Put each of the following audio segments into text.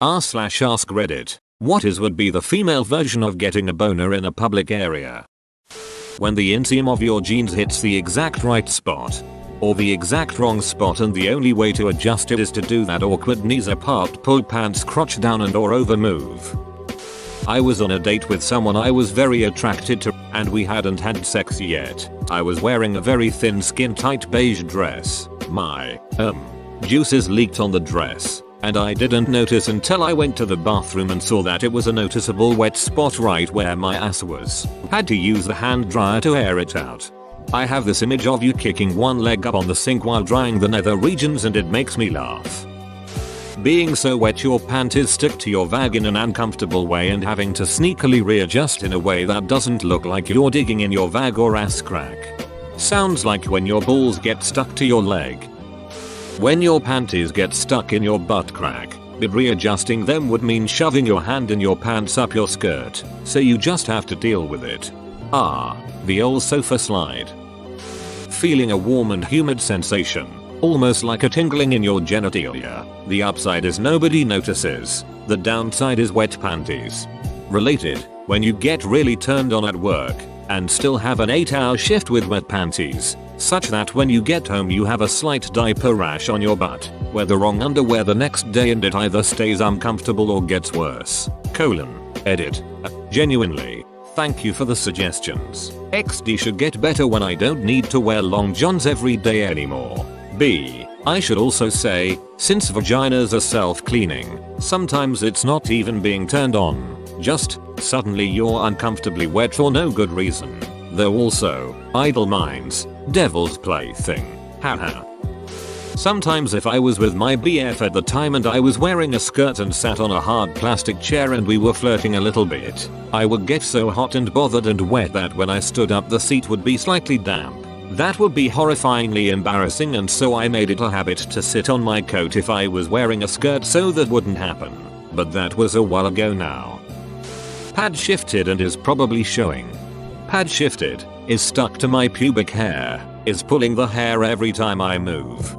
r/AskReddit. What would be the female version of getting a boner in a public area? When the inseam of your jeans hits the exact right spot. Or the exact wrong spot, and the only way to adjust it is to do that awkward knees apart, pull pants crotch down and or over move. I was on a date with someone I was very attracted to, and we hadn't had sex yet. I was wearing a very thin skin tight beige dress. My juices leaked on the dress, and I didn't notice until I went to the bathroom and saw that it was a noticeable wet spot right where my ass was. Had to use the hand dryer to air it out. I have this image of you kicking one leg up on the sink while drying the nether regions, and it makes me laugh. Being so wet your panties stick to your vag in an uncomfortable way, and having to sneakily readjust in a way that doesn't look like you're digging in your vag or ass crack. Sounds like when your balls get stuck to your leg. When your panties get stuck in your butt crack, but readjusting them would mean shoving your hand in your pants up your skirt, so you just have to deal with it. The old sofa slide. Feeling a warm and humid sensation, almost like a tingling in your genitalia. The upside is nobody notices. The downside is wet panties. Related, when you get really turned on at work and still have an 8-hour shift with wet panties, such that when you get home you have a slight diaper rash on your butt, wear the wrong underwear the next day and it either stays uncomfortable or gets worse. Edit. Genuinely. Thank you for the suggestions. XD should get better when I don't need to wear long johns every day anymore. B. I should also say, since vaginas are self-cleaning, sometimes it's not even being turned on. Just, suddenly you're uncomfortably wet for no good reason. Though also, idle minds, devil's plaything. Haha. Sometimes if I was with my BF at the time and I was wearing a skirt and sat on a hard plastic chair and we were flirting a little bit, I would get so hot and bothered and wet that when I stood up the seat would be slightly damp. That would be horrifyingly embarrassing, and so I made it a habit to sit on my coat if I was wearing a skirt so that wouldn't happen. But that was a while ago now. Pad shifted and is probably showing. Pad shifted is stuck to my pubic hair, is pulling the hair every time I move.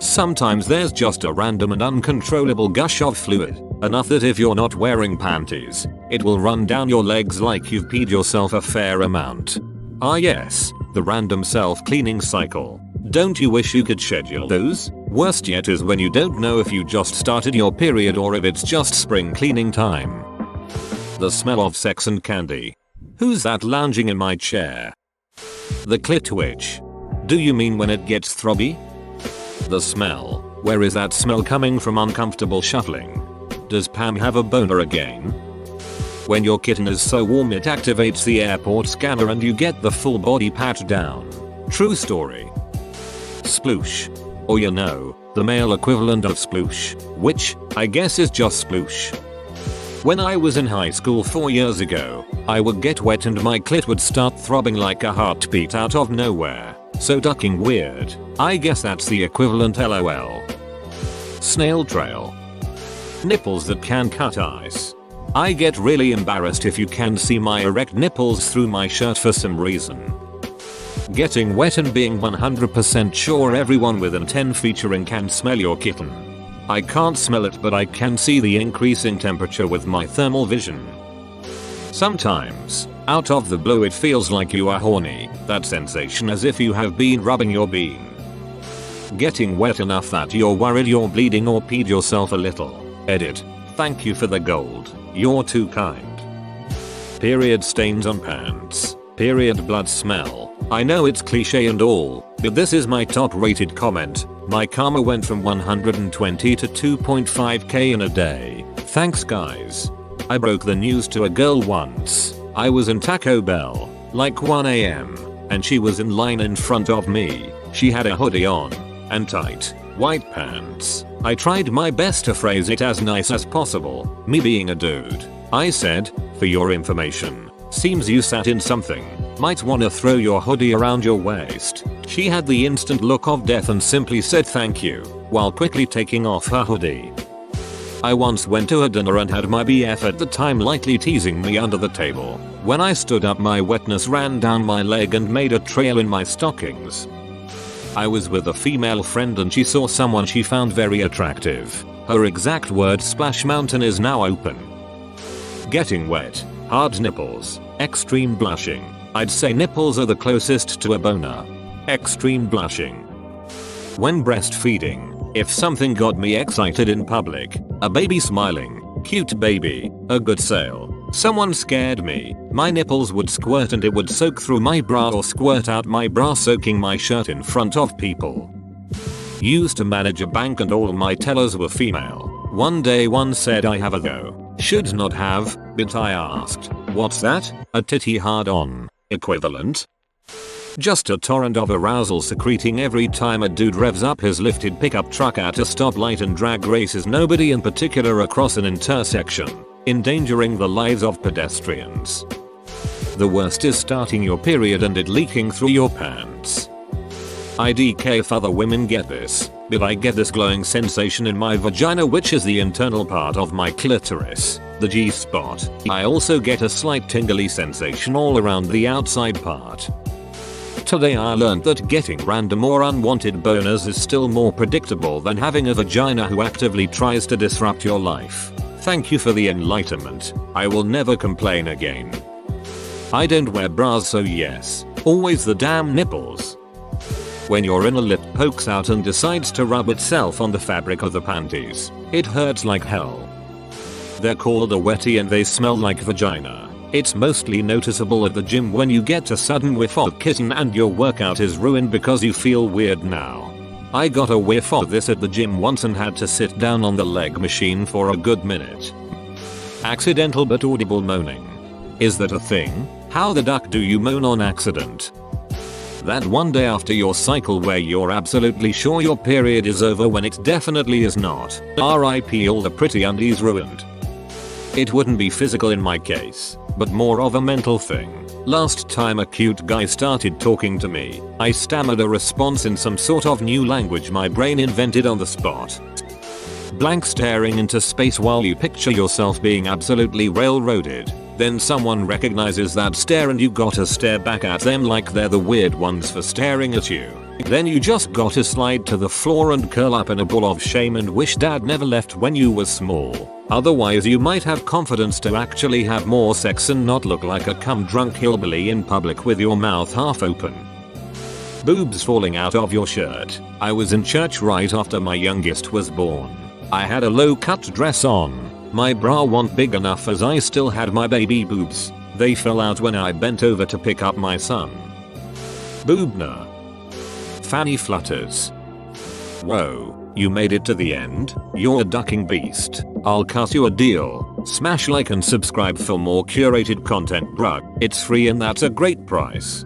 Sometimes there's just a random and uncontrollable gush of fluid, enough that if you're not wearing panties, it will run down your legs like you've peed yourself a fair amount. Yes, the random self-cleaning cycle. Don't you wish you could schedule those? Worst yet is when you don't know if you just started your period or if it's just spring cleaning time. The smell of sex and candy. Who's that lounging in my chair? The clit twitch. Do you mean when it gets throbby? The smell. Where is that smell coming from? Uncomfortable shuffling. Does Pam have a boner again? When your kitten is so warm it activates the airport scanner and you get the full body pat down. True story. Sploosh. Or the male equivalent of sploosh, which, I guess is just sploosh. When I was in high school 4 years ago, I would get wet and my clit would start throbbing like a heartbeat out of nowhere. So ducking weird. I guess that's the equivalent, lol. Snail trail. Nipples that can cut ice. I get really embarrassed if you can see my erect nipples through my shirt for some reason. Getting wet and being 100% sure everyone within 10 featuring can smell your kitten. I can't smell it, but I can see the increasing temperature with my thermal vision. Sometimes, out of the blue it feels like you are horny, that sensation as if you have been rubbing your bean. Getting wet enough that you're worried you're bleeding or peed yourself a little. Edit. Thank you for the gold, you're too kind. Period stains on pants. Period blood smell. I know it's cliche and all, but this is my top rated comment. My karma went from 120 to 2.5k in a day. Thanks guys. I broke the news to a girl once. I was in Taco Bell, like 1 AM, and she was in line in front of me. She had a hoodie on, and tight, white pants. I tried my best to phrase it as nice as possible, me being a dude. I said, for your information, seems you sat in something. Might wanna throw your hoodie around your waist. She had the instant look of death and simply said thank you, while quickly taking off her hoodie. I once went to a dinner and had my BF at the time lightly teasing me under the table. When I stood up my wetness ran down my leg and made a trail in my stockings. I was with a female friend and she saw someone she found very attractive. Her exact word Splash Mountain is now open. Getting wet. Hard nipples. Extreme blushing. I'd say nipples are the closest to a boner. Extreme blushing. When breastfeeding. If something got me excited in public. A baby smiling. Cute baby. A good sale. Someone scared me. My nipples would squirt and it would soak through my bra or squirt out my bra, soaking my shirt in front of people. Used to manage a bank and all my tellers were female. One day one said I have a go. Should not have, but I asked, what's that? A titty hard on. Equivalent? Just a torrent of arousal secreting every time a dude revs up his lifted pickup truck at a stoplight and drag races nobody in particular across an intersection, endangering the lives of pedestrians. The worst is starting your period and it leaking through your pants. IDK if other women get this, but I get this glowing sensation in my vagina, which is the internal part of my clitoris, the G-spot. I also get a slight tingly sensation all around the outside part. Today I learned that getting random or unwanted boners is still more predictable than having a vagina who actively tries to disrupt your life. Thank you for the enlightenment. I will never complain again. I don't wear bras, so yes, always the damn nipples. When your inner lip pokes out and decides to rub itself on the fabric of the panties, it hurts like hell. They're called a wetty and they smell like vagina. It's mostly noticeable at the gym when you get a sudden whiff of kitten and your workout is ruined because you feel weird now. I got a whiff of this at the gym once and had to sit down on the leg machine for a good minute. Accidental but audible moaning. Is that a thing? How the duck do you moan on accident? That one day after your cycle where you're absolutely sure your period is over when it definitely is not. RIP all the pretty undies ruined. It wouldn't be physical in my case, but more of a mental thing. Last time a cute guy started talking to me, I stammered a response in some sort of new language my brain invented on the spot. Blank staring into space while you picture yourself being absolutely railroaded. Then someone recognizes that stare and you gotta stare back at them like they're the weird ones for staring at you. Then you just gotta slide to the floor and curl up in a ball of shame and wish dad never left when you were small. Otherwise you might have confidence to actually have more sex and not look like a cum drunk hillbilly in public with your mouth half open. Boobs falling out of your shirt. I was in church right after my youngest was born. I had a low cut dress on. My bra wasn't big enough as I still had my baby boobs. They fell out when I bent over to pick up my son. Boobner. Fanny flutters. Whoa, you made it to the end? You're a ducking beast. I'll cut you a deal. Smash like and subscribe for more curated content, bruh. It's free and that's a great price.